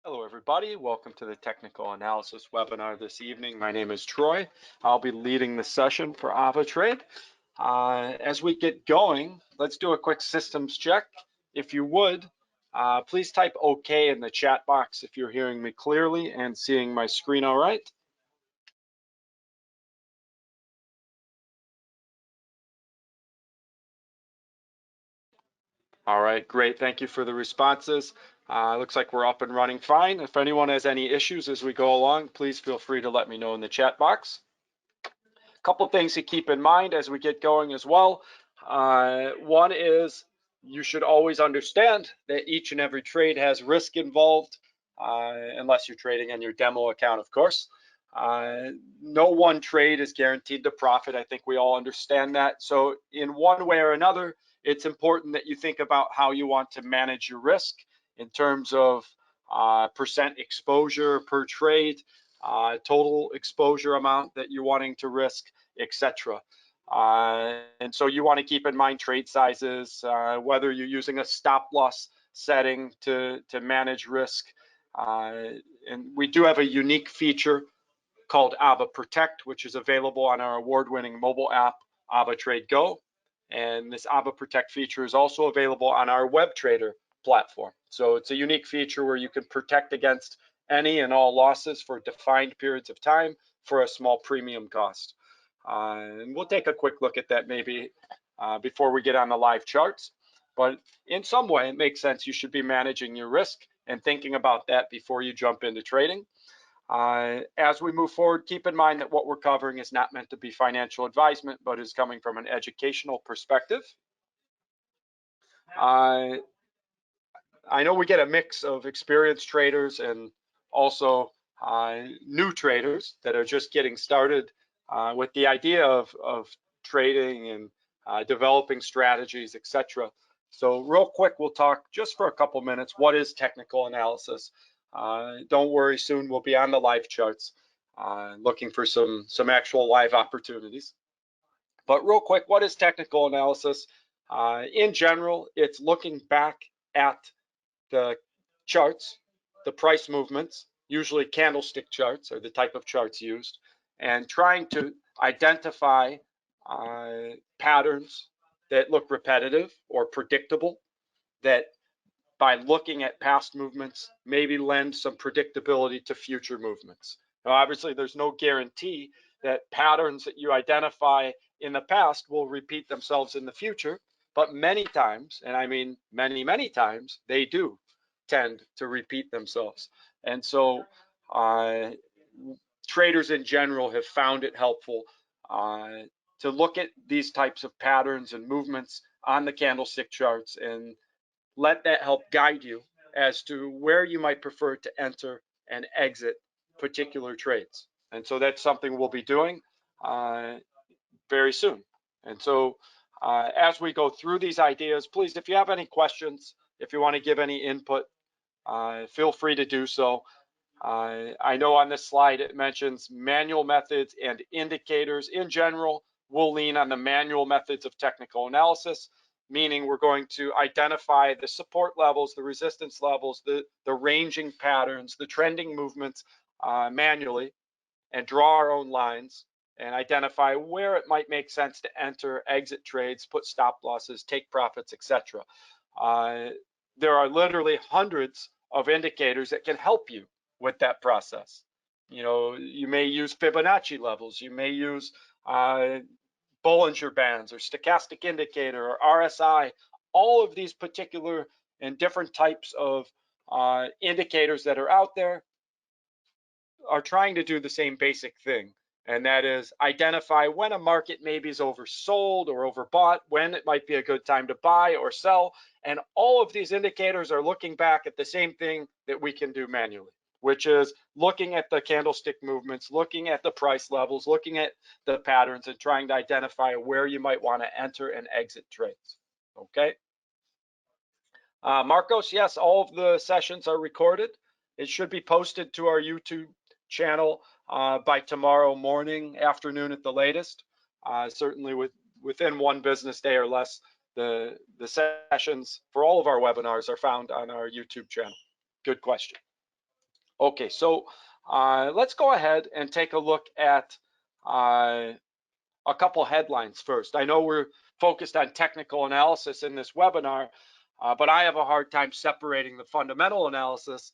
Hello everybody, welcome to the technical analysis webinar this evening. My name is Troy. I'll be leading the session for AvaTrade. As we get going, let's do a quick systems check. If you would, please type OK in the chat box if you're hearing me clearly and seeing my screen all right. All right, great. Thank you for the responses. Looks like we're up and running fine. If anyone has any issues as we go along, please feel free to let me know in the chat box. Couple things to keep in mind as we get going as well. One is you should always understand that each and every trade has risk involved, unless you're trading on your demo account, of course. No one trade is guaranteed to profit. I think we all understand that. So in one way or another, it's important that you think about how you want to manage your risk in terms of percent exposure per trade, total exposure amount that you're wanting to risk, etc. And so you want to keep in mind trade sizes, whether you're using a stop loss setting to manage risk. And we do have a unique feature called AvaProtect, which is available on our award-winning mobile app, AvaTrade Go. And this AvaProtect feature is also available on our web trader platform. So it's a unique feature where you can protect against any and all losses for defined periods of time for a small premium cost. And we'll take a quick look at that maybe before we get on the live charts. But in some way, it makes sense you should be managing your risk and thinking about that before you jump into trading. As we move forward, keep in mind that what we're covering is not meant to be financial advisement, but is coming from an educational perspective. I know we get a mix of experienced traders and also new traders that are just getting started with the idea of trading and developing strategies, etc. So real quick, we'll talk just for a couple minutes. What is technical analysis? Don't worry, soon we'll be on the live charts, looking for some actual live opportunities. But real quick, what is technical analysis? In general, it's looking back at the charts, the price movements, usually candlestick charts are the type of charts used, and trying to identify patterns that look repetitive or predictable, that by looking at past movements maybe lend some predictability to future movements. Now, obviously, there's no guarantee that patterns that you identify in the past will repeat themselves in the future, but many times, and I mean many, many times, they do tend to repeat themselves. And so traders in general have found it helpful to look at these types of patterns and movements on the candlestick charts and let that help guide you as to where you might prefer to enter and exit particular trades. And so that's something we'll be doing very soon. And so as we go through these ideas, please, if you have any questions, if you want to give any input, feel free to do so. I know on this slide it mentions manual methods and indicators. In general, we'll lean on the manual methods of technical analysis, meaning we're going to identify the support levels, the resistance levels, the ranging patterns, the trending movements manually, and draw our own lines and identify where it might make sense to enter, exit trades, put stop losses, take profits, etc. There are literally hundreds of indicators that can help you with that process. You know, you may use Fibonacci levels, you may use Bollinger Bands or stochastic indicator or RSI. All of these particular and different types of indicators that are out there are trying to do the same basic thing, and that is identify when a market maybe is oversold or overbought, when it might be a good time to buy or sell. And all of these indicators are looking back at the same thing that we can do manually, which is looking at the candlestick movements, looking at the price levels, looking at the patterns, and trying to identify where you might want to enter and exit trades. Okay. Marcos, yes, all of the sessions are recorded. It should be posted to our YouTube channel by tomorrow morning, afternoon at the latest. Certainly within one business day or less, the sessions for all of our webinars are found on our YouTube channel. Good question. Okay, so let's go ahead and take a look at a couple headlines first. I know we're focused on technical analysis in this webinar, but I have a hard time separating the fundamental analysis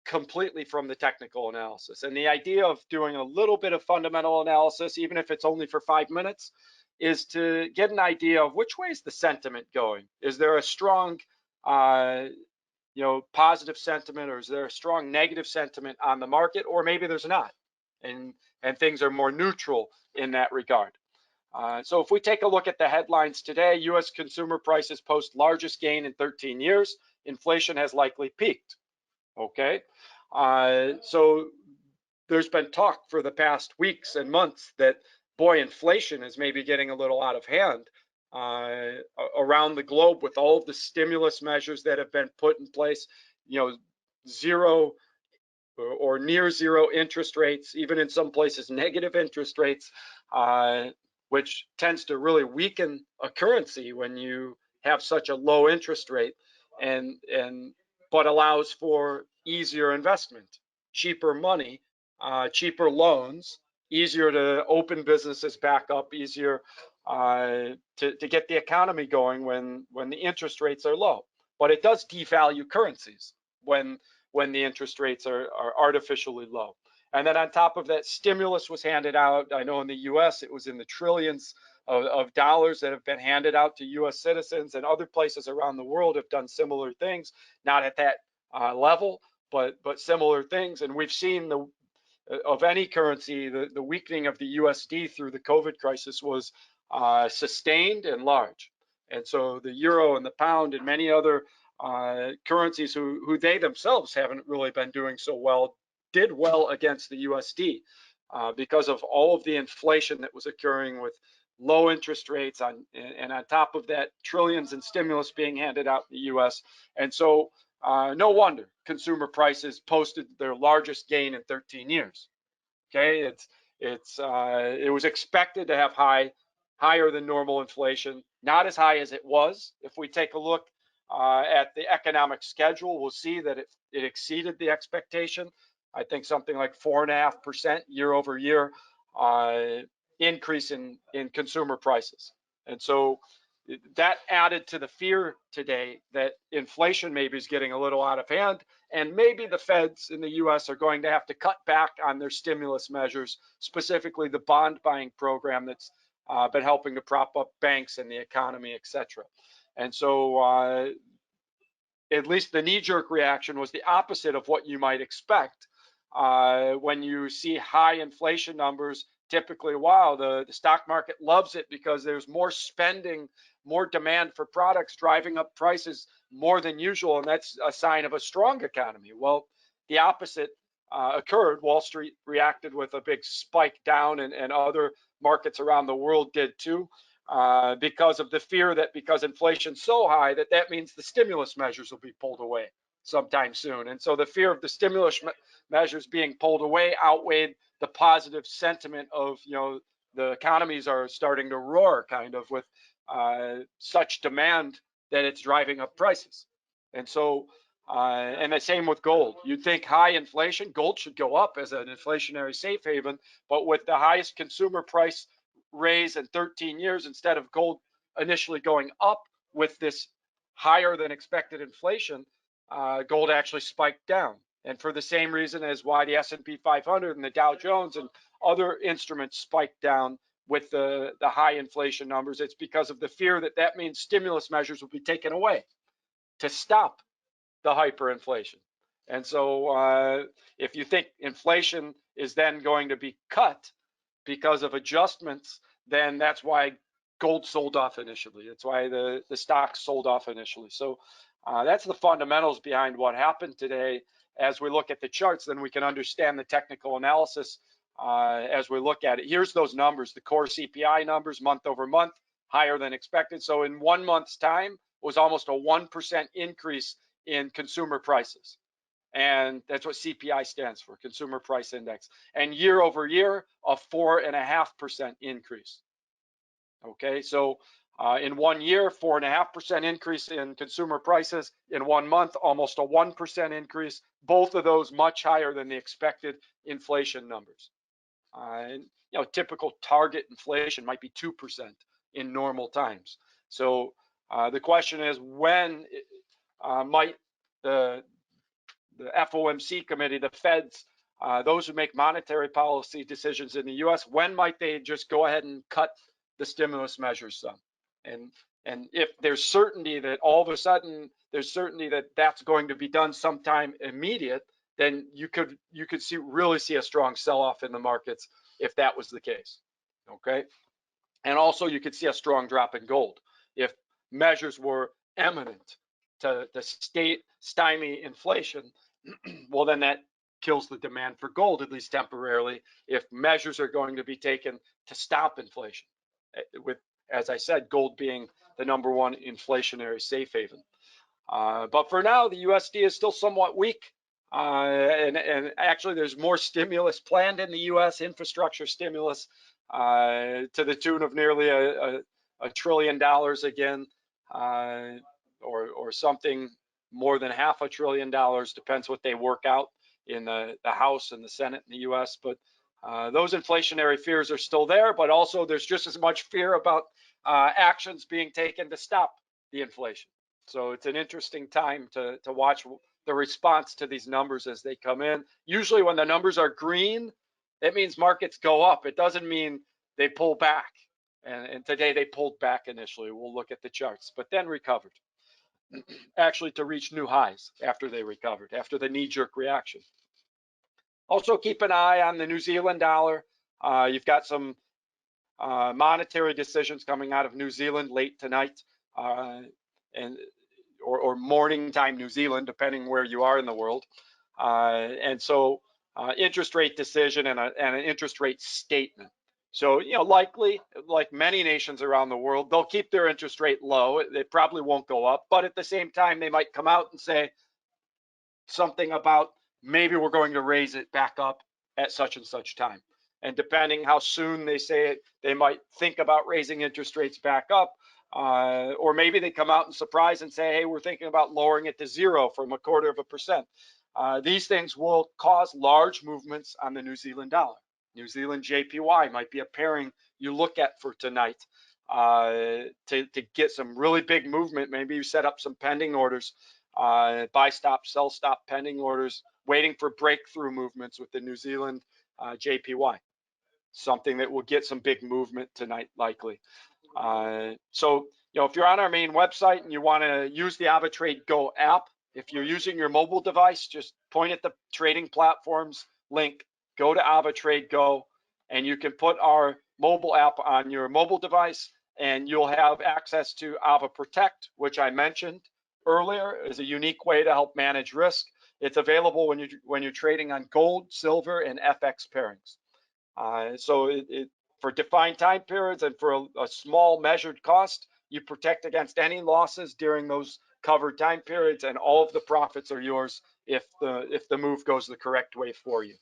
completely from the technical analysis. And the idea of doing a little bit of fundamental analysis, even if it's only for 5 minutes, is to get an idea of which way is the sentiment going. Is there a strong positive sentiment, or is there a strong negative sentiment on the market, or maybe there's not, and things are more neutral in that regard. So if we take a look at the headlines today, U.S. consumer prices post largest gain in 13 years. Inflation has likely peaked. Okay, so there's been talk for the past weeks and months that, boy, inflation is maybe getting a little out of hand around the globe with all of the stimulus measures that have been put in place. Zero or near zero interest rates, even in some places negative interest rates, which tends to really weaken a currency when you have such a low interest rate, but allows for easier investment, cheaper money, cheaper loans, easier to open businesses back up, easier to get the economy going when the interest rates are low. But it does devalue currencies when the interest rates are artificially low. And then on top of that, stimulus was handed out. I know in the US, it was in the trillions of dollars that have been handed out to US citizens, and other places around the world have done similar things, not at that level, but similar things. And we've seen of any currency, the weakening of the USD through the COVID crisis was sustained and large. And so the euro and the pound and many other currencies who they themselves haven't really been doing so well did well against the USD because of all of the inflation that was occurring with low interest rates and on top of that, trillions in stimulus being handed out in the US. And so no wonder consumer prices posted their largest gain in 13 years. Okay, it was expected to have higher than normal inflation, not as high as it was. If we take a look at the economic schedule, we'll see that it exceeded the expectation. I think something like 4.5% year over year increase in consumer prices. And so that added to the fear today that inflation maybe is getting a little out of hand, and maybe the Feds in the US are going to have to cut back on their stimulus measures, specifically the bond buying program that's been helping to prop up banks and the economy, etc. And so at least the knee-jerk reaction was the opposite of what you might expect when you see high inflation numbers. Typically, wow, the stock market loves it because there's more spending, more demand for products driving up prices more than usual, and that's a sign of a strong economy. Well, the opposite occurred. Wall Street reacted with a big spike down, and other markets around the world did too, because of the fear that because inflation's so high that means the stimulus measures will be pulled away sometime soon. And so the fear of the stimulus measures being pulled away outweighed the positive sentiment of, the economies are starting to roar kind of with such demand that it's driving up prices. And so, and the same with gold. You'd think high inflation, gold should go up as an inflationary safe haven, but with the highest consumer price raise in 13 years, instead of gold initially going up with this higher than expected inflation, gold actually spiked down. And for the same reason as why the S&P 500 and the Dow Jones and other instruments spiked down with the high inflation numbers, it's because of the fear that means stimulus measures will be taken away to stop the hyperinflation. And so if you think inflation is then going to be cut because of adjustments, then that's why gold sold off initially. That's why the stocks sold off initially. So that's the fundamentals behind what happened today. As we look at the charts, then we can understand the technical analysis as we look at it. Here's those numbers, the core CPI numbers month over month, higher than expected. So in 1 month's time, was almost a 1% increase in consumer prices. And that's what CPI stands for, Consumer Price Index. And year over year, a 4.5% increase. Okay, so In 1 year, 4.5% increase in consumer prices. In 1 month, almost a 1% increase. Both of those much higher than the expected inflation numbers. And, typical target inflation might be 2% in normal times. So the question is, when might the FOMC committee, the Feds, those who make monetary policy decisions in the U.S., when might they just go ahead and cut the stimulus measures some? And if there's certainty that all of a sudden there's certainty that that's going to be done sometime immediate, then you could really see a strong sell-off in the markets if that was the case. Okay, and also you could see a strong drop in gold if measures were imminent to stymie inflation. Well, then that kills the demand for gold, at least temporarily, if measures are going to be taken to stop inflation, with, as I said, gold being the #1 inflationary safe haven. But for now, the USD is still somewhat weak. And actually, there's more stimulus planned in the U.S., infrastructure stimulus, to the tune of nearly a $1 trillion again, or something more than $500 billion, depends what they work out in the House and the Senate in the U.S. But those inflationary fears are still there, but also there's just as much fear about actions being taken to stop the inflation. So it's an interesting time to watch the response to these numbers as they come in. Usually when the numbers are green, that means markets go up. It doesn't mean they pull back. And today they pulled back initially. We'll look at the charts, but then recovered. Actually to reach new highs after they recovered, after the knee-jerk reaction. Also keep an eye on the New Zealand dollar. You've got some monetary decisions coming out of New Zealand late tonight, or morning time New Zealand, depending where you are in the world. And so interest rate decision and an interest rate statement. So, likely, like many nations around the world, they'll keep their interest rate low. It probably won't go up, but at the same time, they might come out and say something about maybe we're going to raise it back up at such and such time. And depending how soon they say it, they might think about raising interest rates back up. Or maybe they come out and surprise and say, hey, we're thinking about lowering it to 0 from 0.25%. These things will cause large movements on the New Zealand dollar. New Zealand JPY might be a pairing you look at for tonight to get some really big movement. Maybe you set up some pending orders, buy stop, sell stop pending orders, waiting for breakthrough movements with the New Zealand JPY. Something that will get some big movement tonight, likely. So, if you're on our main website and you want to use the AvaTrade Go app, if you're using your mobile device, just point at the trading platforms link, go to AvaTrade Go, and you can put our mobile app on your mobile device, and you'll have access to AvaProtect, which I mentioned earlier is a unique way to help manage risk. It's available when you're trading on gold, silver, and FX pairings. So for defined time periods and for a small measured cost, you protect against any losses during those covered time periods, and all of the profits are yours if the move goes the correct way for you.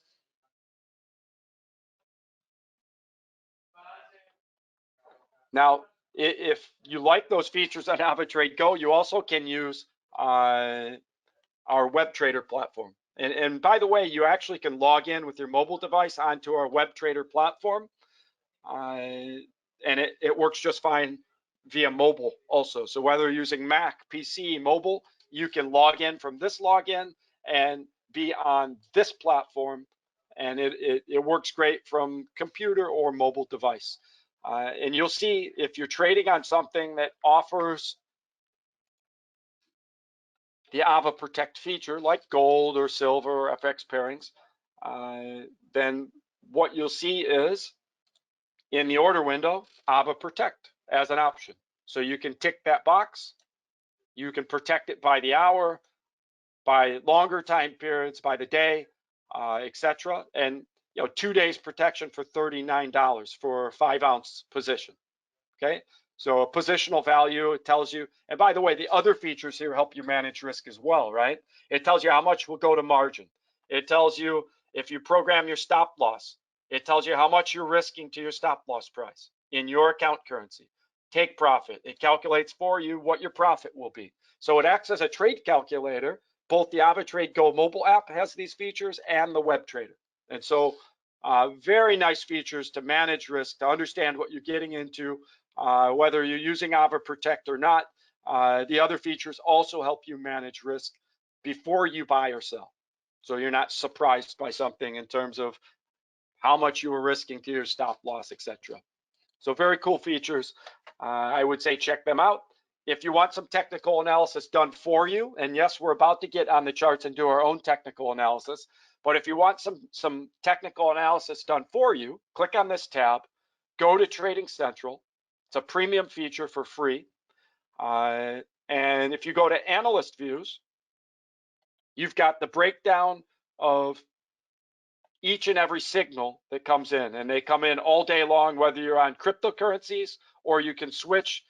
Now, if you like those features on AvaTrade Go, you also can use our web trader platform. And by the way, you actually can log in with your mobile device onto our web trader platform. And it works just fine via mobile also. So whether you're using Mac, PC, mobile, you can log in from this login and be on this platform. And it works great from computer or mobile device. And you'll see if you're trading on something that offers the AvaProtect feature, like gold or silver or FX pairings, then what you'll see is in the order window, AvaProtect as an option. So you can tick that box. You can protect it by the hour, by longer time periods, by the day, etc. And 2 days protection for $39 for a 5-ounce position. Okay, so a positional value, it tells you, and by the way, the other features here help you manage risk as well, right? It tells you how much will go to margin. It tells you if you program your stop loss. It tells you how much you're risking to your stop loss price in your account currency. take profit. It calculates for you what your profit will be. So it acts as a trade calculator. Both the AvaTrade Go mobile app has these features and the web trader. And so very nice features to manage risk, to understand what you're getting into, whether you're using AvaProtect or not. The other features also help you manage risk before you buy or sell. So you're not surprised by something in terms of how much you were risking to your stop loss, etc. So very cool features. I would say check them out. If you want some technical analysis done for you, and yes, we're about to get on the charts and do our own technical analysis, but if you want some technical analysis done for you, click on this tab, go to Trading Central. It's a premium feature for free. And if you go to Analyst Views, you've got the breakdown of each and every signal that comes in, and they come in all day long, whether you're on cryptocurrencies or you can switch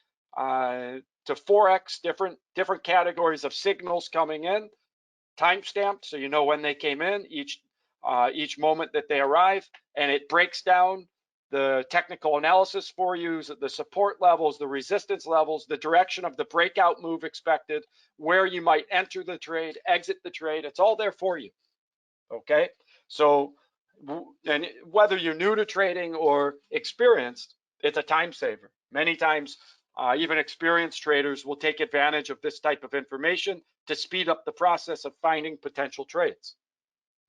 to Forex, different categories of signals coming in, timestamped so you know when they came in, each moment that they arrive, and it breaks down the technical analysis for you, the support levels, the resistance levels, the direction of the breakout move expected, where you might enter the trade, exit the trade. It's all there for you. Okay, so and whether you're new to trading or experienced, it's a time saver. Many times, even experienced traders will take advantage of this type of information to speed up the process of finding potential trades.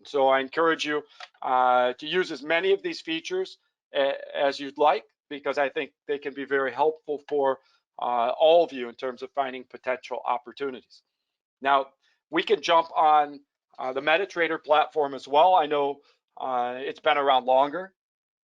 So I encourage you to use as many of these features as you'd like, because I think they can be very helpful for all of you in terms of finding potential opportunities. Now, we can jump on the MetaTrader platform as well. I know it's been around longer,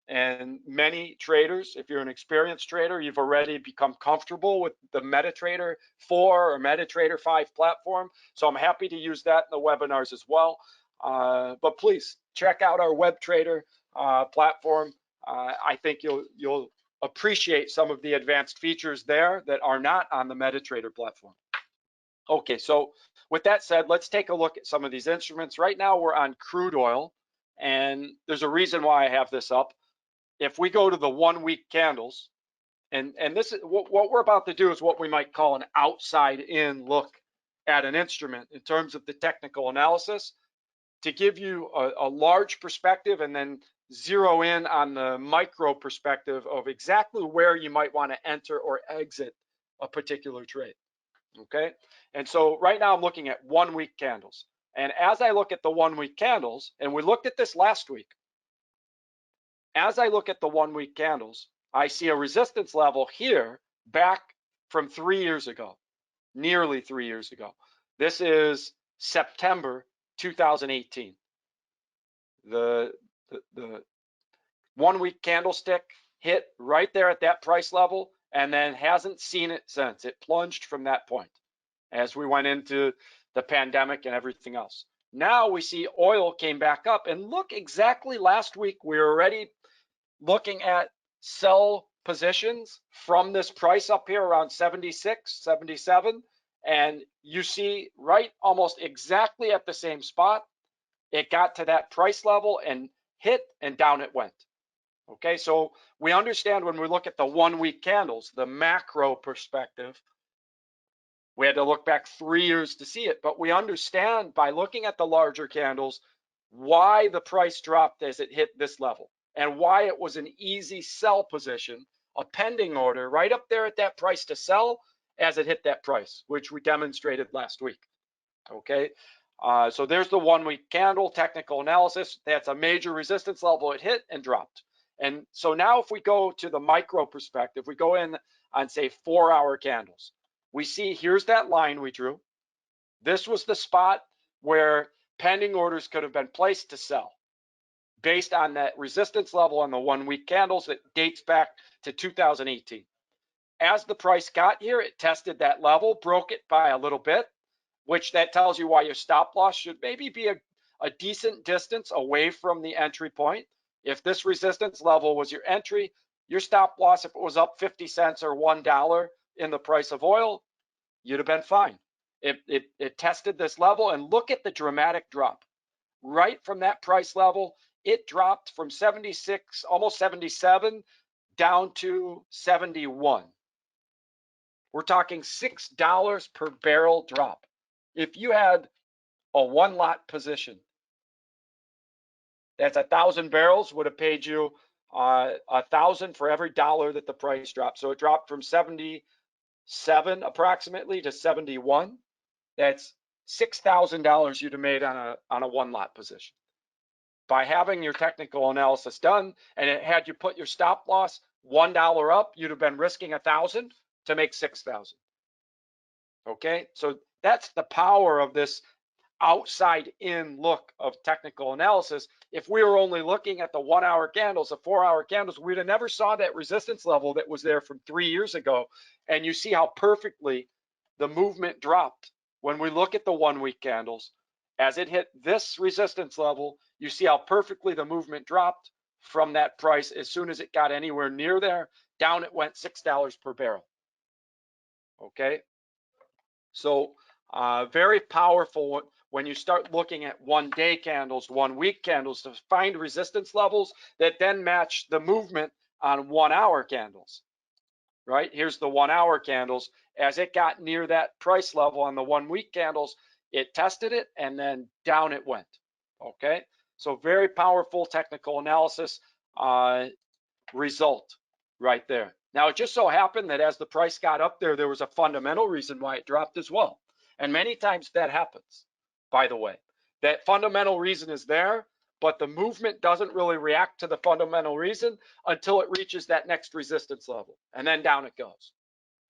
and many traders, if you're an experienced trader, you've already become comfortable with the MetaTrader 4 or MetaTrader 5 platform. So I'm happy to use that in the webinars as well. But please check out our WebTrader platform. I think you'll appreciate some of the advanced features there that are not on the MetaTrader platform. Okay, so with that said, let's take a look at some of these instruments. Right now we're on crude oil, and there's a reason why I have this up. If we go to the 1 week candles, and this is what we're about to do is what we might call an outside in look at an instrument in terms of the technical analysis, to give you a large perspective and then zero in on the micro perspective of exactly where you might want to enter or exit a particular trade. Okay, and so right now I'm looking at 1 week candles, and as I look at the 1 week candles, and we looked at this last week, as I look at the 1 week candles, I see a resistance level here back from 3 years ago, nearly 3 years ago. This is September 2018. The 1 week candlestick hit right there at that price level and then hasn't seen it since. It plunged from that point as we went into the pandemic and everything else. Now we see oil came back up, and look, exactly last week we were already looking at sell positions from this price up here around 76, 77, and you see right almost exactly at the same spot, it got to that price level and hit, and down it went. Okay, so we understand when we look at the 1 week candles, the macro perspective, we had to look back 3 years to see it, but we understand by looking at the larger candles why the price dropped as it hit this level and why it was an easy sell position, a pending order right up there at that price to sell as it hit that price, which we demonstrated last week. Okay, so there's the 1 week candle technical analysis. That's a major resistance level it hit and dropped. And so now if we go to the micro perspective, we go in on say 4 hour candles. We see here's that line we drew. This was the spot where pending orders could have been placed to sell based on that resistance level on the 1 week candles that dates back to 2018. As the price got here, it tested that level, broke it by a little bit, which that tells you why your stop loss should maybe be a decent distance away from the entry point. If this resistance level was your entry, your stop loss, if it was up 50 cents or $1 in the price of oil, you'd have been fine. It tested this level, and look at the dramatic drop. Right from that price level, it dropped from 76, almost 77, down to 71. We're talking $6 per barrel drop. If you had a one lot position, that's 1,000 barrels, would have paid you 1,000 for every dollar that the price dropped. So it dropped from 77 approximately to 71. That's $6,000 you'd have made on a one lot position. By having your technical analysis done, and it had you put your stop loss $1 up, you'd have been risking 1,000 to make 6,000. Okay, so that's the power of this outside in look of technical analysis. If we were only looking at the 1 hour candles, the 4 hour candles, we'd have never saw that resistance level that was there from 3 years ago. And you see how perfectly the movement dropped. When we look at the 1 week candles, as it hit this resistance level, you see how perfectly the movement dropped from that price. As soon as it got anywhere near there, down it went $6 per barrel. Okay, so very powerful when you start looking at 1 day candles, 1 week candles to find resistance levels that then match the movement on 1 hour candles. Right, here's the 1 hour candles. As it got near that price level on the 1 week candles, it tested it and then down it went. Okay, so very powerful technical analysis result right there. Now, it just so happened that as the price got up there, there was a fundamental reason why it dropped as well. And many times that happens, by the way. That fundamental reason is there, but the movement doesn't really react to the fundamental reason until it reaches that next resistance level, and then down it goes.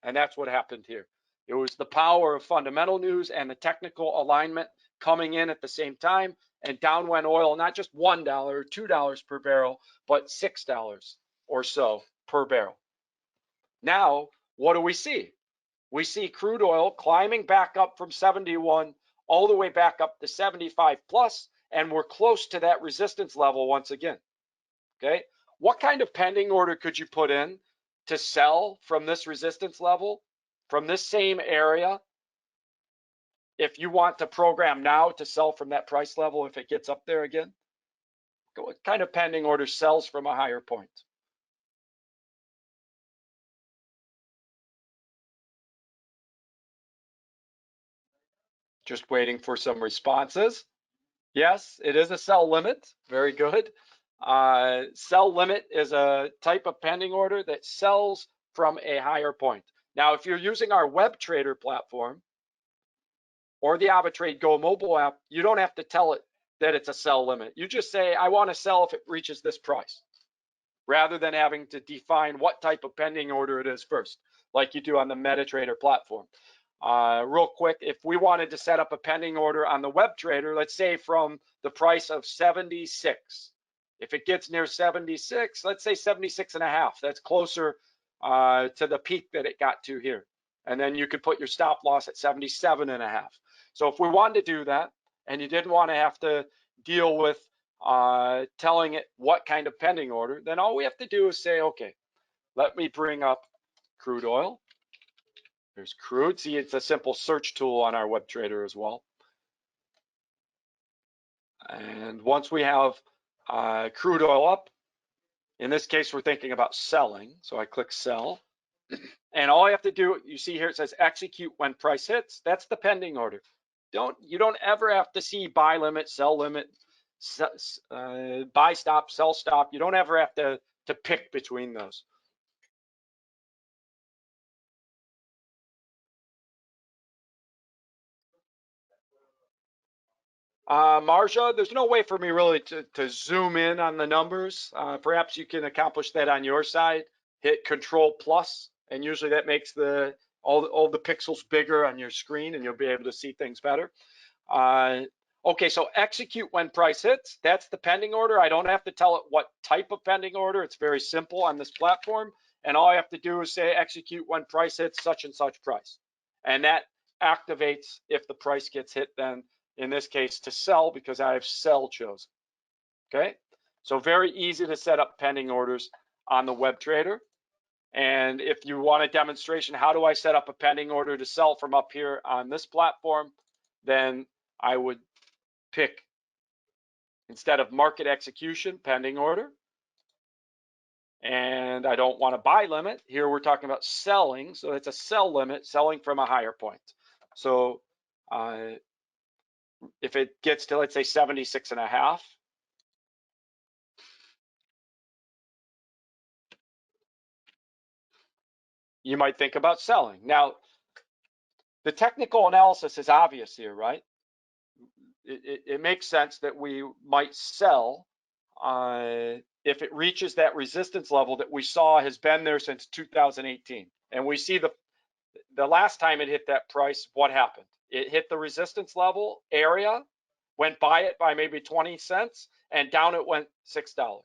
And that's what happened here. It was the power of fundamental news and the technical alignment coming in at the same time, and down went oil, not just $1 or $2 per barrel, but $6 or so per barrel. Now, what do we see? We see crude oil climbing back up from 71 all the way back up to 75 plus, and we're close to that resistance level once again. Okay, what kind of pending order could you put in to sell from this resistance level, from this same area, if you want to program now to sell from that price level if it gets up there again? What kind of pending order sells from a higher point? Just waiting for some responses. Yes, it is a sell limit. Very good. Sell limit is a type of pending order that sells from a higher point. Now, if you're using our web trader platform or the AvaTrade Go mobile app, you don't have to tell it that it's a sell limit. You just say, I want to sell if it reaches this price, rather than having to define what type of pending order it is first, like you do on the MetaTrader platform. Real quick, if we wanted to set up a pending order on the web trader, let's say from the price of 76, if it gets near 76, let's say 76.5, that's closer to the peak that it got to here. And then you could put your stop loss at 77.5. So if we wanted to do that and you didn't want to have to deal with telling it what kind of pending order, then all we have to do is say, okay, let me bring up crude oil. There's crude. See, it's a simple search tool on our web trader as well. And once we have crude oil up, in this case, we're thinking about selling. So I click sell. And all I have to do, you see here, it says execute when price hits. That's the pending order. You don't ever have to see buy limit, sell limit, buy stop, sell stop. You don't ever have to pick between those. Marcia, there's no way for me really to zoom in on the numbers. Perhaps you can accomplish that on your side. Hit Control Plus, and usually that makes all the pixels bigger on your screen, and you'll be able to see things better. Okay, so execute when price hits. That's the pending order. I don't have to tell it what type of pending order. It's very simple on this platform, and all I have to do is say execute when price hits such and such price, and that activates if the price gets hit then. In this case, to sell, because I have sell chosen. Okay, so very easy to set up pending orders on the web trader. And if you want a demonstration, how do I set up a pending order to sell from up here on this platform, then I would pick, instead of market execution, pending order. and I don't want a buy limit. Here we're talking about selling, so it's a sell limit, selling from a higher point. So if it gets to, let's say, 76.5, you might think about selling. Now, the technical analysis is obvious here, right? It makes sense that we might sell if it reaches that resistance level that we saw has been there since 2018. And we see the last time it hit that price, what happened? It hit the resistance level area, went by it by maybe 20 cents, and down it went $6.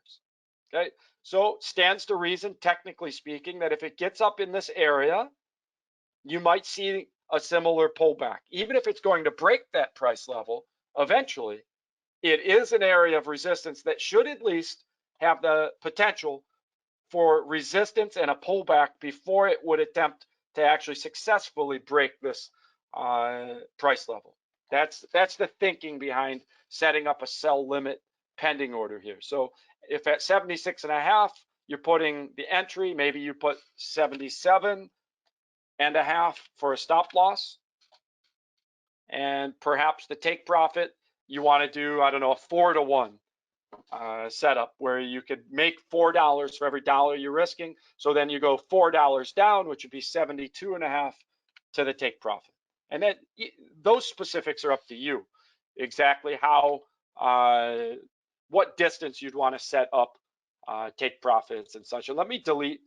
Okay, so stands to reason, technically speaking, that if it gets up in this area, you might see a similar pullback. Even if it's going to break that price level, eventually, it is an area of resistance that should at least have the potential for resistance and a pullback before it would attempt to actually successfully break this price level. That's the thinking behind setting up a sell limit pending order here. So if at 76.5, you're putting the entry, maybe you put 77.5 for a stop loss, and perhaps the take profit, you want to do, I don't know, a 4-to-1 setup where you could make $4 for every dollar you're risking. So then you go $4 down, which would be 72.5 to the take profit. And then those specifics are up to you, exactly how, what distance you'd want to set up take profits and such. And let me delete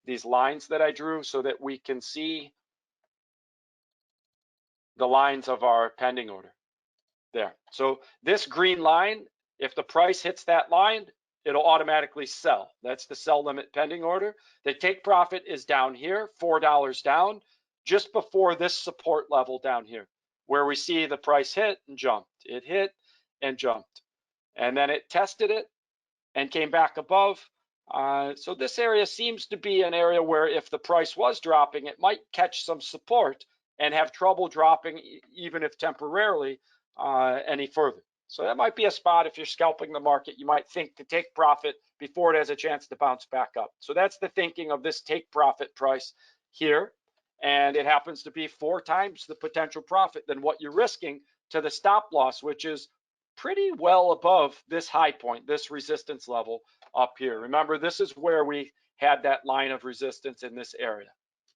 these lines that I drew so that we can see the lines of our pending order there. So this green line, if the price hits that line, it'll automatically sell. That's the sell limit pending order. The take profit is down here, $4 down, just before this support level down here, where we see the price hit and jumped. It hit and jumped. And then it tested it and came back above. So this area seems to be an area where if the price was dropping, it might catch some support and have trouble dropping, even if temporarily, any further. So that might be a spot if you're scalping the market, you might think to take profit before it has a chance to bounce back up. So that's the thinking of this take profit price here. And it happens to be 4 times the potential profit than what you're risking to the stop loss, which is pretty well above this high point, this resistance level up here. Remember, this is where we had that line of resistance in this area,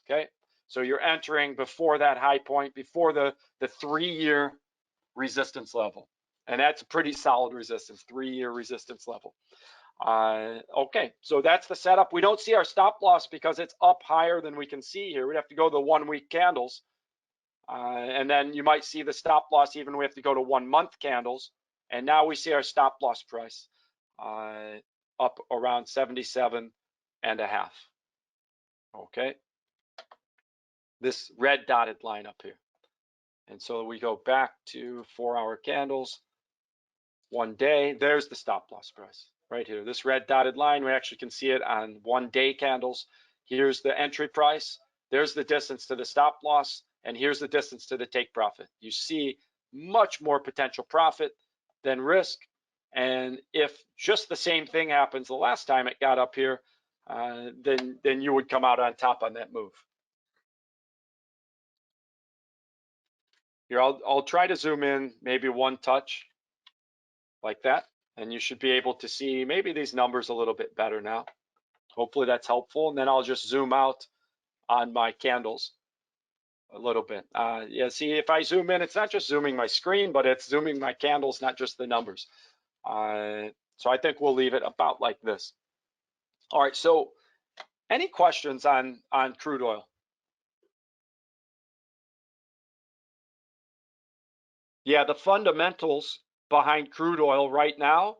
okay? So you're entering before that high point, before the 3-year resistance level. And that's a pretty solid resistance, 3-year resistance level. Okay, so that's the setup. We don't see our stop loss because it's up higher than we can see here. We'd have to go to the 1-week candles. And then you might see the stop loss even we have to go to 1-month candles. And now we see our stop loss price up around 77.5. Okay, this red dotted line up here. And so we go back to 4-hour candles, 1 day. There's the stop loss price right here. This red dotted line, we actually can see it on 1-day candles. Here's the entry price. There's the distance to the stop loss. And here's the distance to the take profit. You see much more potential profit than risk. And if just the same thing happens the last time it got up here, then you would come out on top on that move. Here, I'll try to zoom in maybe 1 touch like that, and you should be able to see maybe these numbers a little bit better now. Hopefully that's helpful. And then I'll just zoom out on my candles a little bit. Yeah, see, if I zoom in, it's not just zooming my screen, but it's zooming my candles, not just the numbers. So I think we'll leave it about like this. All right, so any questions on crude oil? Yeah, the fundamentals behind crude oil right now,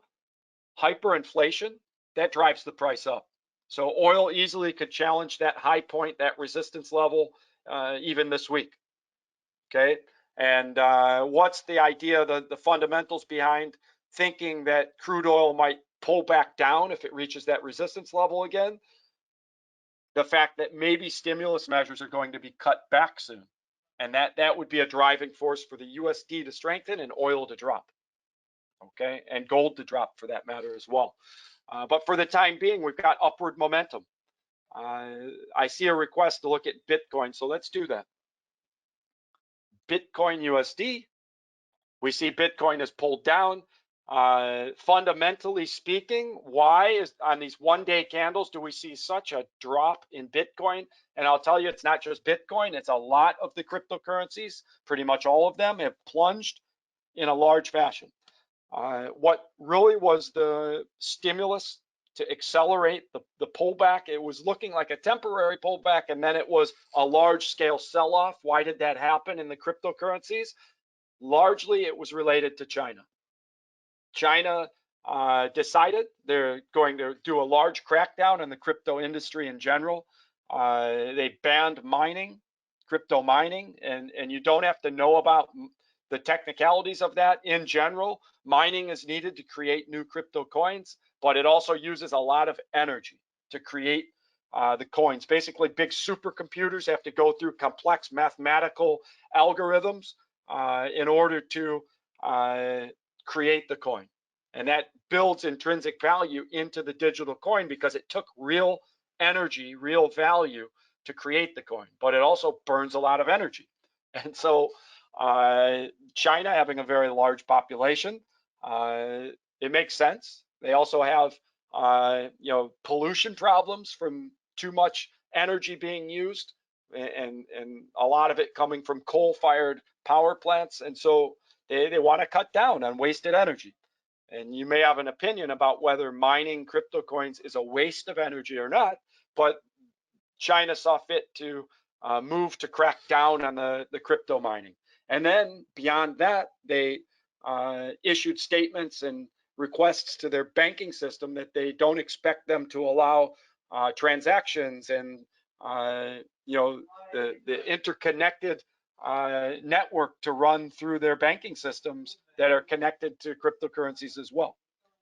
hyperinflation, that drives the price up. So oil easily could challenge that high point, that resistance level, even this week. Okay, and what's the idea, the fundamentals behind thinking that crude oil might pull back down if it reaches that resistance level again? The fact that maybe stimulus measures are going to be cut back soon, and that would be a driving force for the USD to strengthen and oil to drop. okay, and gold to drop for that matter as well. But for the time being, we've got upward momentum. I see a request to look at Bitcoin, so let's do that. Bitcoin USD, we see Bitcoin has pulled down. Fundamentally speaking, why is on these one-day candles do we see such a drop in Bitcoin? And I'll tell you, it's not just Bitcoin, it's a lot of the cryptocurrencies. Pretty much all of them have plunged in a large fashion. What really was the stimulus to accelerate the pullback? It was looking like a temporary pullback, and then it was a large-scale sell-off. Why did that happen in the cryptocurrencies? Largely, it was related to China. China decided they're going to do a large crackdown on the crypto industry in general. They banned mining, crypto mining, and you don't have to know about the technicalities of that. In general, mining is needed to create new crypto coins, but it also uses a lot of energy to create the coins. Basically, big supercomputers have to go through complex mathematical algorithms in order to create the coin. And that builds intrinsic value into the digital coin because it took real energy, real value to create the coin, but it also burns a lot of energy. And so China having a very large population, it makes sense. They also have pollution problems from too much energy being used, and a lot of it coming from coal-fired power plants. And so they want to cut down on wasted energy. And you may have an opinion about whether mining crypto coins is a waste of energy or not, but China saw fit to move to crack down on the crypto mining. And then beyond that, they issued statements and requests to their banking system that they don't expect them to allow transactions and the interconnected network to run through their banking systems that are connected to cryptocurrencies as well.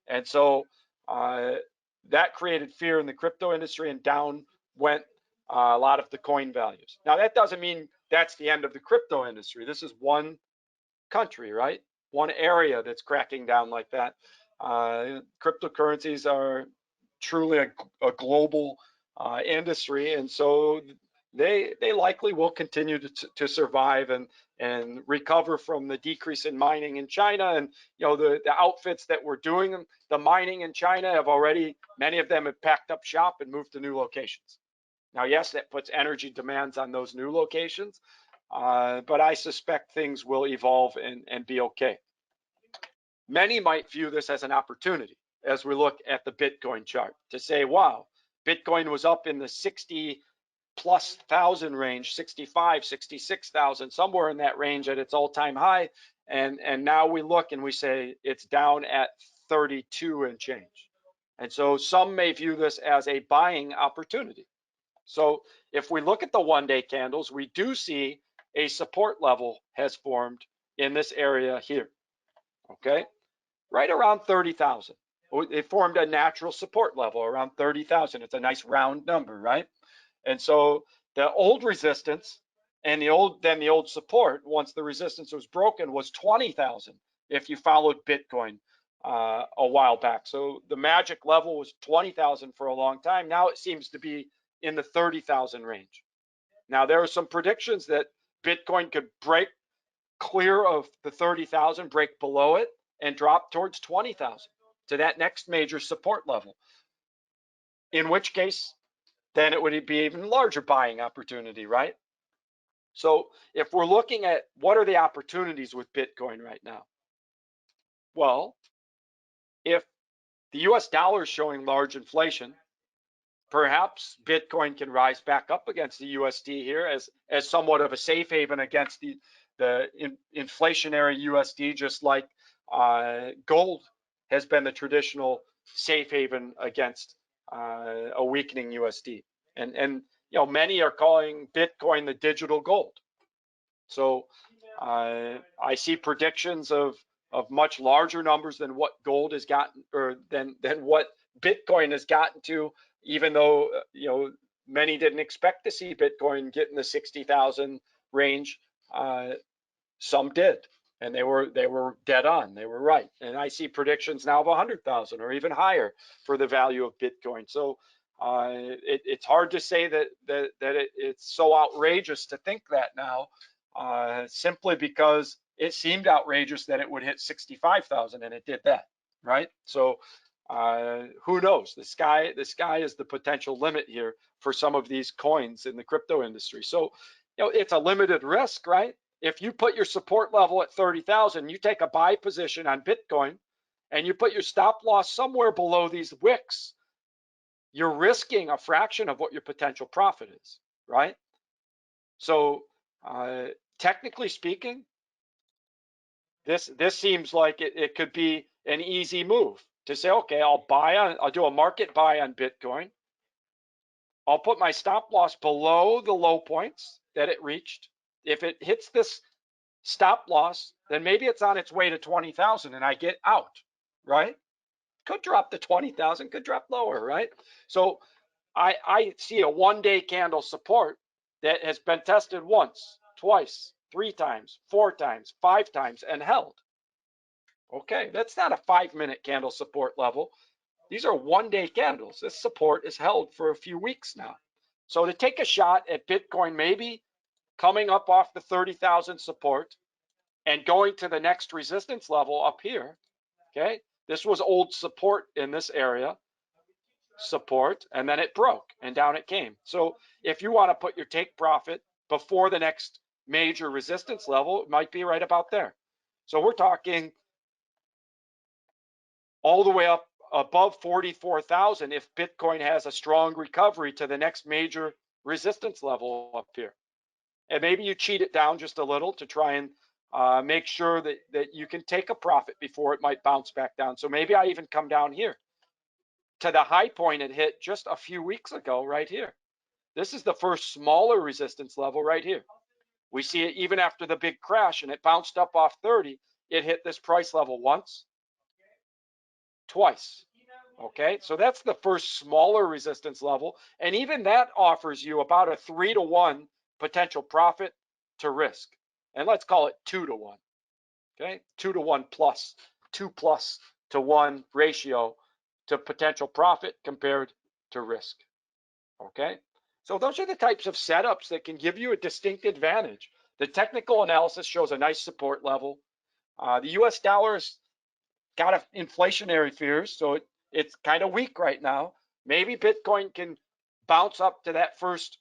And so that created fear in the crypto industry, and down went a lot of the coin values. Now, that doesn't mean that's the end of the crypto industry. This is one country, right? One area that's cracking down like that. Cryptocurrencies are truly a global industry, and so they likely will continue to survive and recover from the decrease in mining in China. And the outfits that were doing the mining in China have already, many of them have packed up shop and moved to new locations. Now, yes, that puts energy demands on those new locations, but I suspect things will evolve and be okay. Many might view this as an opportunity as we look at the Bitcoin chart to say, wow, Bitcoin was up in the 60 plus thousand range, 65, 66,000, somewhere in that range at its all-time high. And now we look and we say it's down at 32 and change. And so some may view this as a buying opportunity. So if we look at the one-day candles, we do see a support level has formed in this area here, okay? Right around 30,000. It formed a natural support level around 30,000. It's a nice round number, right? And so the old resistance and the old support, once the resistance was broken, was 20,000 if you followed Bitcoin a while back. So the magic level was 20,000 for a long time. Now it seems to be in the 30,000 range. Now there are some predictions that Bitcoin could break clear of the 30,000, break below it, and drop towards 20,000 to that next major support level. In which case, then it would be even larger buying opportunity, right? So if we're looking at what are the opportunities with Bitcoin right now? Well, if the US dollar is showing large inflation, perhaps Bitcoin can rise back up against the USD here as somewhat of a safe haven against the inflationary USD, just like gold has been the traditional safe haven against a weakening USD. And many are calling Bitcoin the digital gold. So I see predictions of much larger numbers than what gold has gotten, or than what Bitcoin has gotten to, even though many didn't expect to see Bitcoin get in the 60,000 range. Some did. And they were dead on. They were right. And I see predictions now of 100,000 or even higher for the value of Bitcoin. So it's hard to say that it's so outrageous to think that now, simply because it seemed outrageous that it would hit 65,000, and it did that, right? So who knows? The sky is the potential limit here for some of these coins in the crypto industry. So it's a limited risk, right? If you put your support level at 30,000, you take a buy position on Bitcoin, and you put your stop loss somewhere below these wicks, you're risking a fraction of what your potential profit is, right? So technically speaking, this seems like it could be an easy move to say, okay, I'll do a market buy on Bitcoin. I'll put my stop loss below the low points that it reached. If it hits this stop loss, then maybe it's on its way to 20,000 and I get out, right? Could drop to 20,000, could drop lower, right? So I see a 1-day candle support that has been tested once, twice, 3 times, 4 times, 5 times, and held. Okay, that's not a 5-minute candle support level. These are 1-day candles. This support is held for a few weeks now. So to take a shot at Bitcoin maybe coming up off the 30,000 support and going to the next resistance level up here, okay? This was old support in this area, support, and then it broke and down it came. So if you want to put your take profit before the next major resistance level, it might be right about there. So we're talking all the way up above 44,000 if Bitcoin has a strong recovery to the next major resistance level up here. And maybe you cheat it down just a little to try and make sure that you can take a profit before it might bounce back down. So maybe I even come down here to the high point it hit just a few weeks ago right here. This is the first smaller resistance level right here. We see it even after the big crash, and it bounced up off 30. It hit this price level once, twice. Okay, so that's the first smaller resistance level, and even that offers you about a 3-to-1 potential profit to risk, and let's call it 2-to-1. Okay, 2-to-1 plus, 2+to-1 ratio to potential profit compared to risk. Okay, so those are the types of setups that can give you a distinct advantage. The technical analysis shows a nice support level. The US dollar's got inflationary fears, so it's kind of weak right now. Maybe Bitcoin can bounce up to that first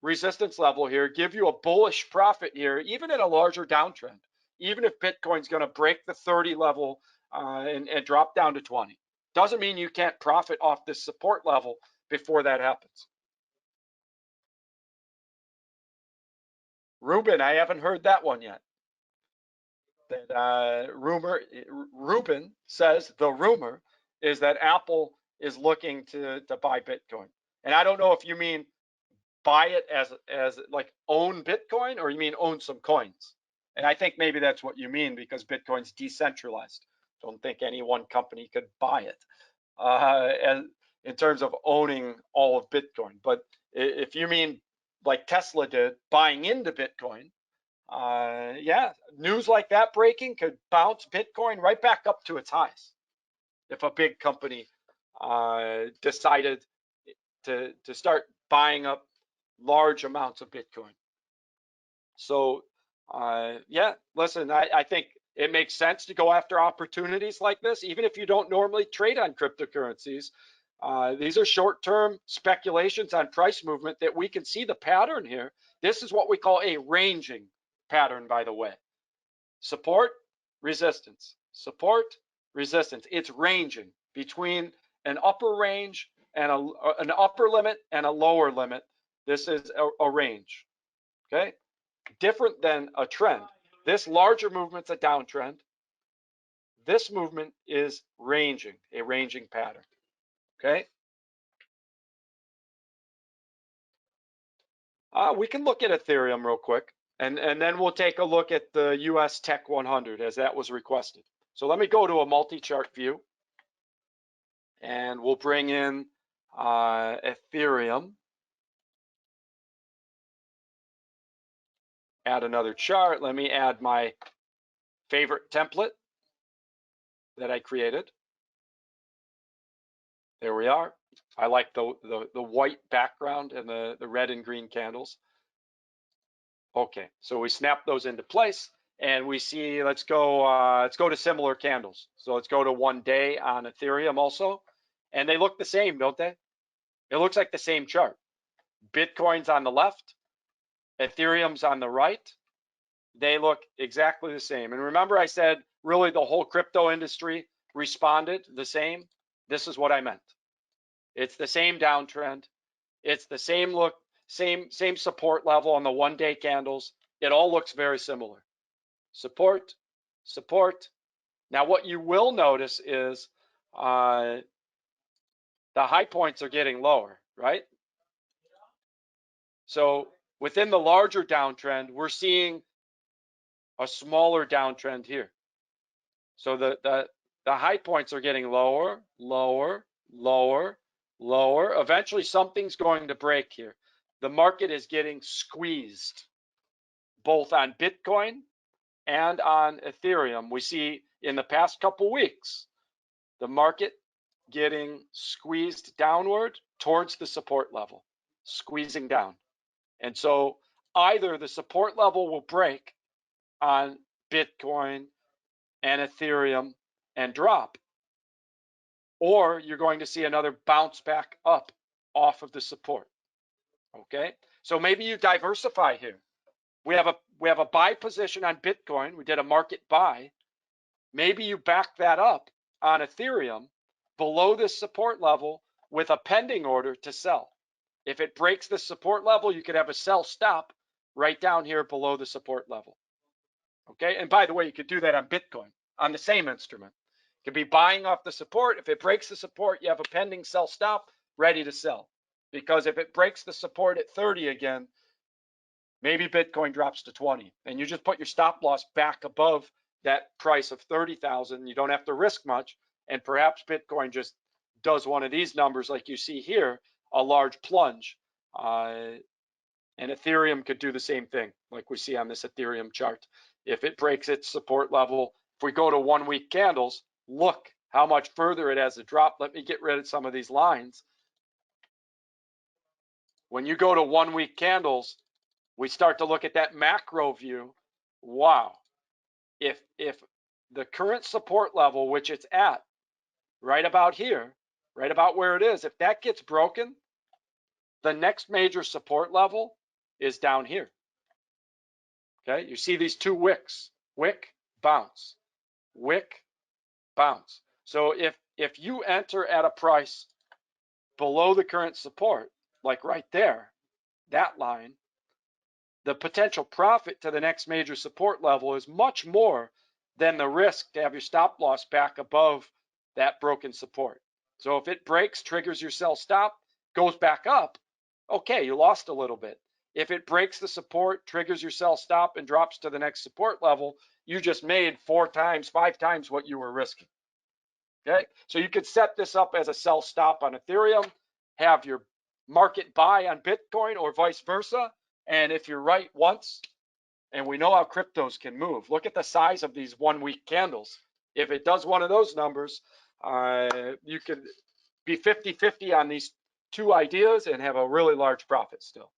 resistance level here, give you a bullish profit here, even in a larger downtrend, even if Bitcoin's going to break the 30 level and drop down to 20. Doesn't mean you can't profit off this support level before that happens. Ruben, I haven't heard that one yet. That Ruben says the rumor is that Apple is looking to buy Bitcoin. And I don't know if you mean buy it as like own Bitcoin, or you mean own some coins. And I think maybe that's what you mean, because Bitcoin's decentralized. Don't think any one company could buy it and in terms of owning all of Bitcoin. But if you mean like Tesla did, buying into Bitcoin, yeah, news like that breaking could bounce Bitcoin right back up to its highs if a big company decided to start buying up large amounts of Bitcoin. So yeah, listen, I think it makes sense to go after opportunities like this, even if you don't normally trade on cryptocurrencies. These are short-term speculations on price movement that we can see the pattern here. This is what we call a ranging pattern, by the way. Support, resistance, support, resistance. It's ranging between an upper range and an upper limit and a lower limit. This is a range, okay? Different than a trend. This larger movement's a downtrend. This movement is ranging, a ranging pattern, okay? We can look at Ethereum real quick, and then we'll take a look at the US Tech 100 as that was requested. So let me go to a multi-chart view, and we'll bring in Ethereum. Add another chart. Let me add my favorite template that I created. There we are. I like the white background and the red and green candles. Okay, so we snap those into place and we see, let's go to similar candles. So let's go to 1 day on Ethereum also. And they look the same, don't they? It looks like the same chart. Bitcoin's on the left, Ethereum's on the right. They look exactly the same. And remember I said really the whole crypto industry responded the same? This is what I meant. It's the same downtrend. It's the same look, same support level on the 1 day candles. It all looks very similar. Support, support. Now what you will notice is the high points are getting lower, right? So within the larger downtrend, we're seeing a smaller downtrend here. So the high points are getting lower, lower, lower, lower. Eventually something's going to break here. The market is getting squeezed both on Bitcoin and on Ethereum. We see in the past couple weeks, the market getting squeezed downward towards the support level, squeezing down. And so either the support level will break on Bitcoin and Ethereum and drop, or you're going to see another bounce back up off of the support. Okay, so maybe you diversify here. We have a buy position on Bitcoin. We did a market buy. Maybe you back that up on Ethereum below this support level with a pending order to sell. If it breaks the support level, you could have a sell stop right down here below the support level. Okay, and by the way, you could do that on Bitcoin on the same instrument. You could be buying off the support. If it breaks the support, you have a pending sell stop ready to sell. Because if it breaks the support at 30 again, maybe Bitcoin drops to 20 and you just put your stop loss back above that price of 30,000. You don't have to risk much. And perhaps Bitcoin just does one of these numbers like you see here, a large plunge. And Ethereum could do the same thing like we see on this Ethereum chart. If it breaks its support level, if we go to 1 week candles, look how much further it has to drop. Let me get rid of some of these lines. When you go to 1 week candles, we start to look at that macro view. Wow. If the current support level, which it's at right about here, right about where it is, if that gets broken, the next major support level is down here. Okay, you see these two wicks, wick, bounce, wick, bounce. So if you enter at a price below the current support, like right there, that line, the potential profit to the next major support level is much more than the risk to have your stop loss back above that broken support. So if it breaks, triggers your sell stop, goes back up, okay, you lost a little bit. If it breaks the support, triggers your sell stop and drops to the next support level, you just made 4 times, 5 times what you were risking. Okay, so you could set this up as a sell stop on Ethereum, have your market buy on Bitcoin or vice versa. And if you're right once, and we know how cryptos can move, look at the size of these 1 week candles. If it does one of those numbers, you could be 50-50 on these two ideas and have a really large profit still.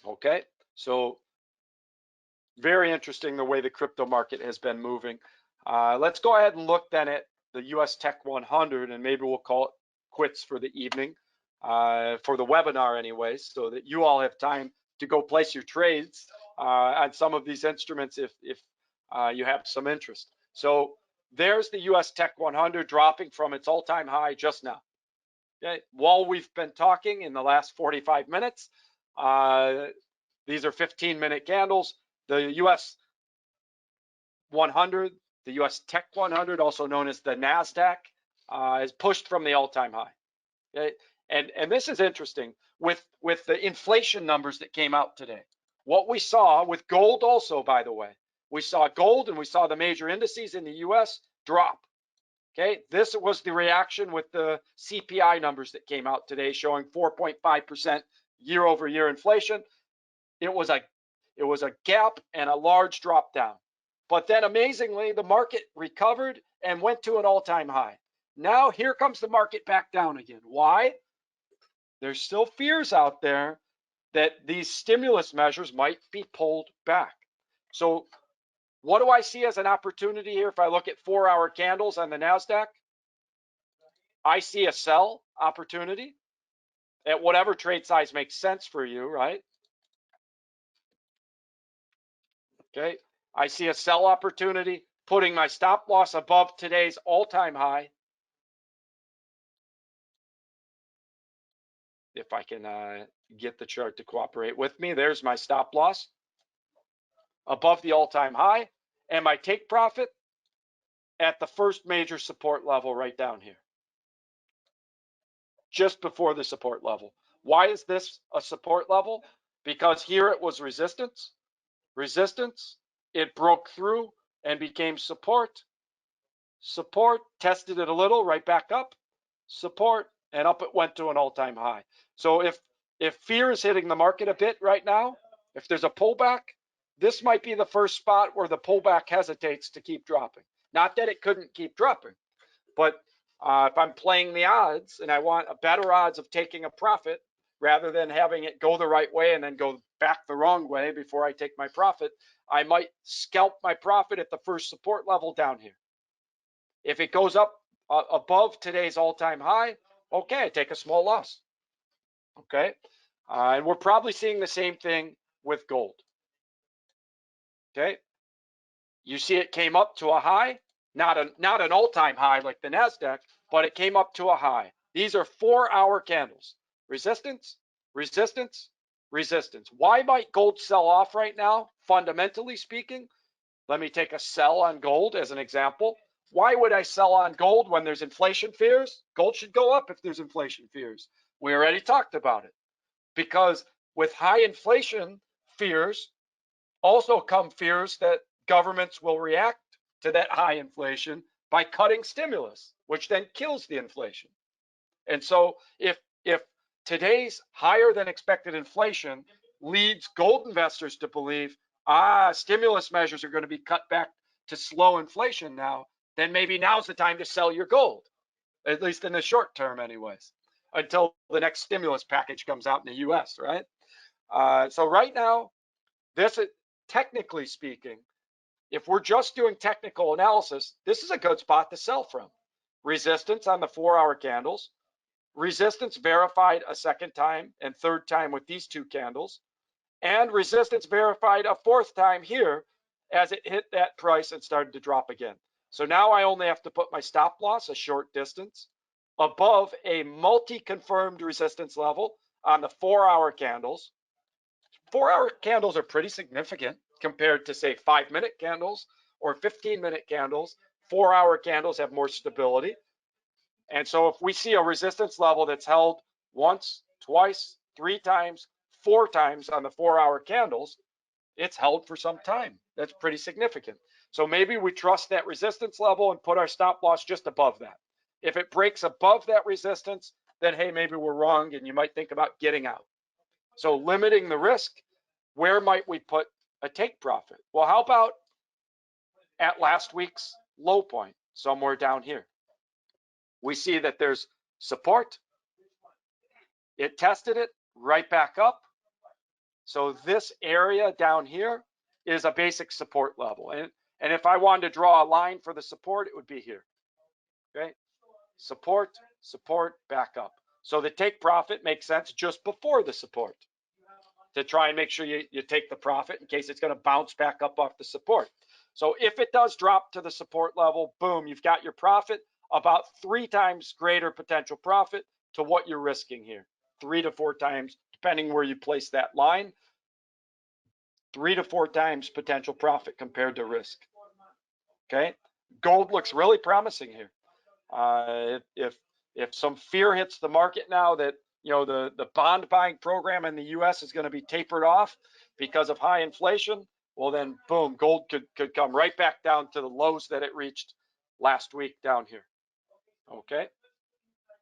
Okay, so very interesting the way the crypto market has been moving. Let's go ahead and look then at the US Tech 100, and maybe we'll call it quits for the evening, for the webinar anyways, so that you all have time to go place your trades on some of these instruments if you have some interest. So there's the US Tech 100 dropping from its all-time high just now. Okay, while we've been talking in the last 45 minutes, these are 15-minute candles. The US 100, the US Tech 100, also known as the NASDAQ, is pushed from the all-time high. Okay? And this is interesting with the inflation numbers that came out today. What we saw with gold also, by the way, we saw gold and we saw the major indices in the US drop. Okay, this was the reaction with the CPI numbers that came out today showing 4.5% year-over-year inflation. It was It was a gap and a large drop down. But then amazingly, the market recovered and went to an all-time high. Now here comes the market back down again. Why? There's still fears out there that these stimulus measures might be pulled back. So what do I see as an opportunity here? If I look at 4-hour candles on the NASDAQ, I see a sell opportunity at whatever trade size makes sense for you, right? Okay, I see a sell opportunity, putting my stop loss above today's all-time high. If I can get the chart to cooperate with me, there's my stop loss above the all-time high, and my take profit at the first major support level right down here, just before the support level. Why is this a support level? Because here it was resistance, it broke through and became support, tested it a little, right back up, support, and up it went to an all-time high. So if fear is hitting the market a bit right now, if there's a pullback, this might be the first spot where the pullback hesitates to keep dropping. Not that it couldn't keep dropping, but if I'm playing the odds and I want a better odds of taking a profit rather than having it go the right way and then go back the wrong way before I take my profit, I might scalp my profit at the first support level down here. If it goes up above today's all-time high, okay, I take a small loss. Okay, and we're probably seeing the same thing with gold. Okay, you see it came up to a high, not an all-time high like the NASDAQ, but it came up to a high. These are 4-hour candles. Resistance, resistance, resistance. Why might gold sell off right now? Fundamentally speaking, let me take a sell on gold as an example. Why would I sell on gold when there's inflation fears? Gold should go up if there's inflation fears. We already talked about it. Because with high inflation fears, also come fears that governments will react to that high inflation by cutting stimulus, which then kills the inflation. And so if today's higher than expected inflation leads gold investors to believe, stimulus measures are going to be cut back to slow inflation now, then maybe now's the time to sell your gold, at least in the short term anyways, until the next stimulus package comes out in the US, right? So right now, this is, technically speaking, if we're just doing technical analysis, this is a good spot to sell from. Resistance on the 4-hour candles, resistance verified a second time and third time with these two candles, and resistance verified a fourth time here as it hit that price and started to drop again. So now I only have to put my stop loss a short distance above a multi-confirmed resistance level on the 4-hour candles. 4-hour candles are pretty significant compared to, say, 5-minute candles or 15-minute candles. 4-hour candles have more stability. And so if we see a resistance level that's held once, twice, 3 times, 4 times on the 4-hour candles, it's held for some time. That's pretty significant. So maybe we trust that resistance level and put our stop loss just above that. If it breaks above that resistance, then hey, maybe we're wrong and you might think about getting out. So limiting the risk, where might we put a take profit? Well, how about at last week's low point, somewhere down here? We see that there's support. It tested it right back up. So this area down here is a basic support level. And if I wanted to draw a line for the support, it would be here. Okay, support, support, back up. So the take profit makes sense just before the support to try and make sure you take the profit in case it's going to bounce back up off the support. So if it does drop to the support level, boom, you've got your profit, about 3 times greater potential profit to what you're risking here. 3 to 4 times, depending where you place that line, 3 to 4 times potential profit compared to risk. Okay, gold looks really promising here. If some fear hits the market now that the bond buying program in the US is going to be tapered off because of high inflation, well then boom, gold could come right back down to the lows that it reached last week down here. Okay,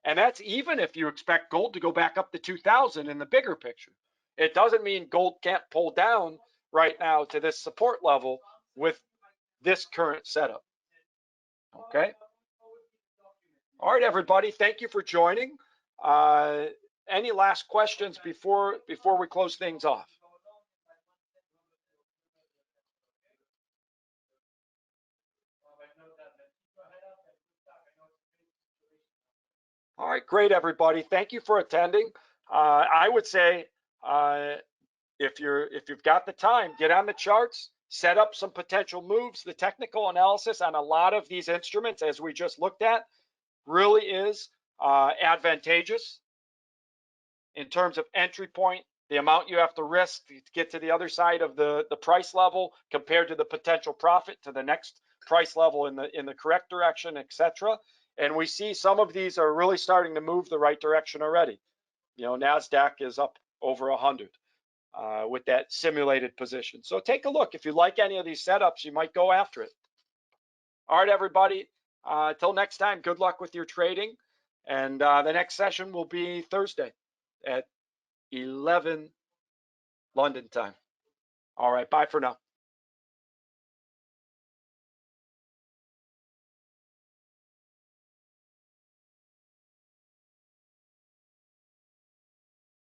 and that's even if you expect gold to go back up to 2000 in the bigger picture. It doesn't mean gold can't pull down right now to this support level with this current setup. Okay. All right, everybody. Thank you for joining. Any last questions before we close things off? All right, great, everybody. Thank you for attending. I would say if you've got the time, get on the charts, set up some potential moves. The technical analysis on a lot of these instruments, as we just looked at, really is advantageous in terms of entry point, the amount you have to risk to get to the other side of the price level compared to the potential profit to the next price level in the correct direction, etc. And we see some of these are really starting to move the right direction already. You know, NASDAQ is up over 100 with that simulated position. So take a look. If you like any of these setups, you might go after it. All right, everybody. Till next time, good luck with your trading. And the next session will be Thursday at 11 London time. All right, bye for now.